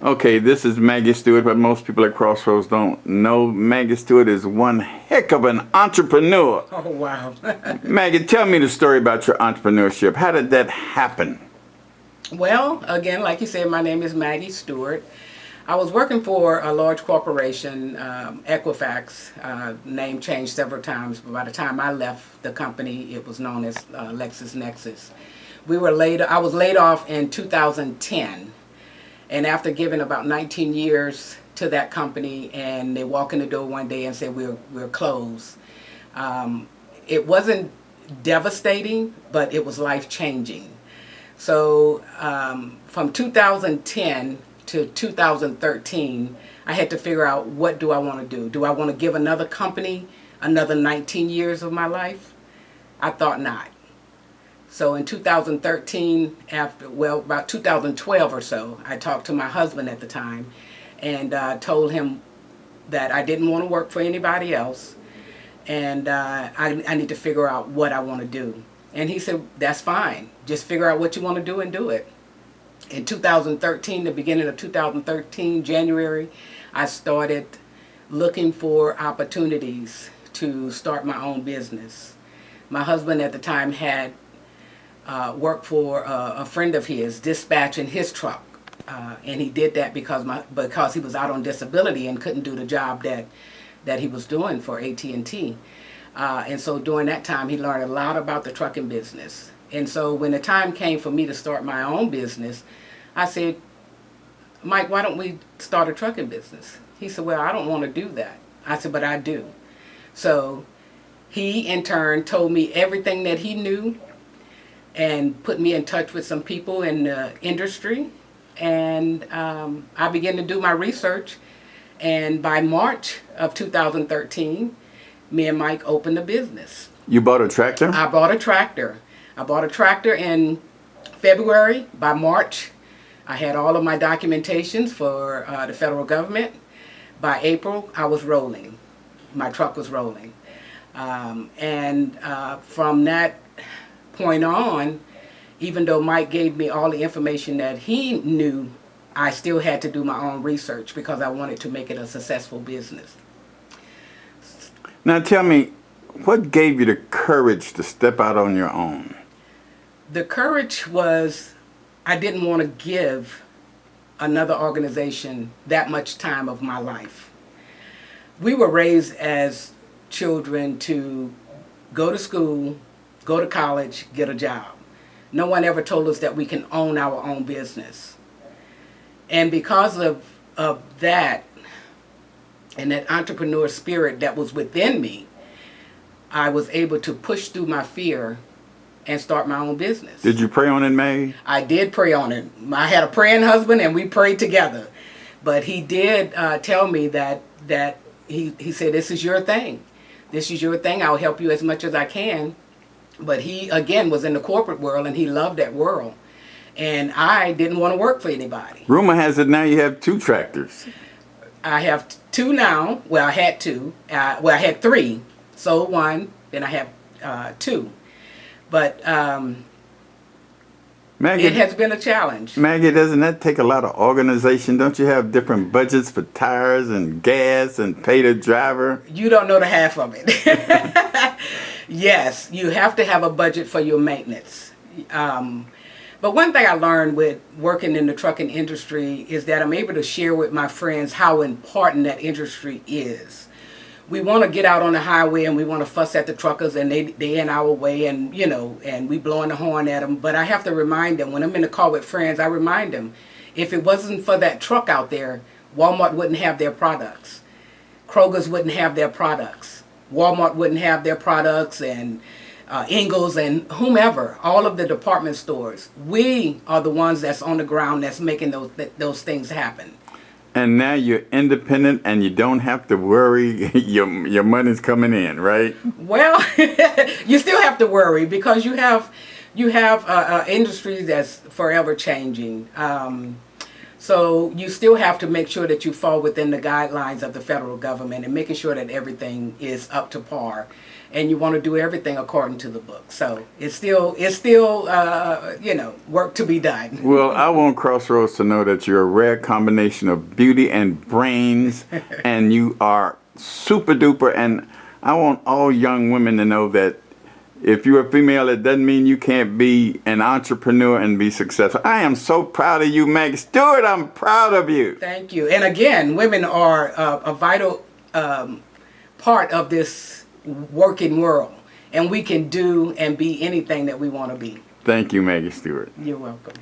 Okay, this is Maggie Stewart, but most people at Crossroads don't know. Maggie Stewart is one heck of an entrepreneur. Oh, wow. Maggie, tell me the story about your entrepreneurship. How did that happen? Well, again, like you said, my name is Maggie Stewart. I was working for a large corporation, Equifax. Name changed several times, but by the time I left the company, it was known as LexisNexis. I was laid off in 2010. And after giving about 19 years to that company, and they walk in the door one day and say, we're closed. It wasn't devastating, but it was life-changing. So from 2010 to 2013, I had to figure out, what do I want to do? Do I want to give another company another 19 years of my life? I thought not. So in 2013, about 2012 or so, I talked to my husband at the time and told him that I didn't want to work for anybody else, and I need to figure out what I want to do. And he said, that's fine. Just figure out what you want to do and do it. In 2013, the beginning of 2013, January, I started looking for opportunities to start my own business. My husband at the time had worked for a friend of his, dispatching his truck. And he did that because he was out on disability and couldn't do the job that he was doing for AT&T. And so during that time, he learned a lot about the trucking business. And so when the time came for me to start my own business, I said, Mike, why don't we start a trucking business? He said, well, I don't want to do that. I said, but I do. So he, in turn, told me everything that he knew and put me in touch with some people in the industry. And I began to do my research. And by March of 2013, me and Mike opened a business. You bought a tractor? I bought a tractor. I bought a tractor in February. By March, I had all of my documentations for the federal government. By April, I was rolling. My truck was rolling. And from that point on, even though Mike gave me all the information that he knew, I still had to do my own research because I wanted to make it a successful business. Now tell me, what gave you the courage to step out on your own? The courage was, I didn't want to give another organization that much time of my life. We were raised as children to go to school, go to college, get a job. No one ever told us that we can own our own business. And because of that, and that entrepreneur spirit that was within me, I was able to push through my fear and start my own business. Did you pray on it, Maggie? I did pray on it. I had a praying husband and we prayed together. But he did tell me that he said, this is your thing. This is your thing. I'll help you as much as I can. But he, again, was in the corporate world and he loved that world. And I didn't want to work for anybody. Rumor has it now you have 2 tractors. I have 2 now. Well, I had 2. I had 3. Sold 1. Then I have 2. But Maggie, it has been a challenge. Maggie, doesn't that take a lot of organization? Don't you have different budgets for tires and gas and pay the driver? You don't know the half of it. Yes, you have to have a budget for your maintenance. But one thing I learned with working in the trucking industry is that I'm able to share with my friends how important that industry is. We want to get out on the highway and we want to fuss at the truckers and they in our way and, and we blowing the horn at them. But I have to remind them, when I'm in the car with friends, I remind them, if it wasn't for that truck out there, Walmart wouldn't have their products. Kroger's wouldn't have their products. Walmart wouldn't have their products, and Ingles and whomever, all of the department stores. We are the ones that's on the ground that's making those things happen. And now you're independent and you don't have to worry your money's coming in, right? Well, you still have to worry because you have industries that's forever changing. So you still have to make sure that you fall within the guidelines of the federal government and making sure that everything is up to par. and you want to do everything according to the book. So it's still you know, work to be done. Well, I want Crossroads to know that you're a rare combination of beauty and brains, and you are super duper. And I want all young women to know that if you're a female, it doesn't mean you can't be an entrepreneur and be successful. I am so proud of you, Maggie Stewart. I'm proud of you. Thank you. And again, women are a vital part of this working world, and we can do and be anything that we want to be. Thank you, Maggie Stewart. You're welcome.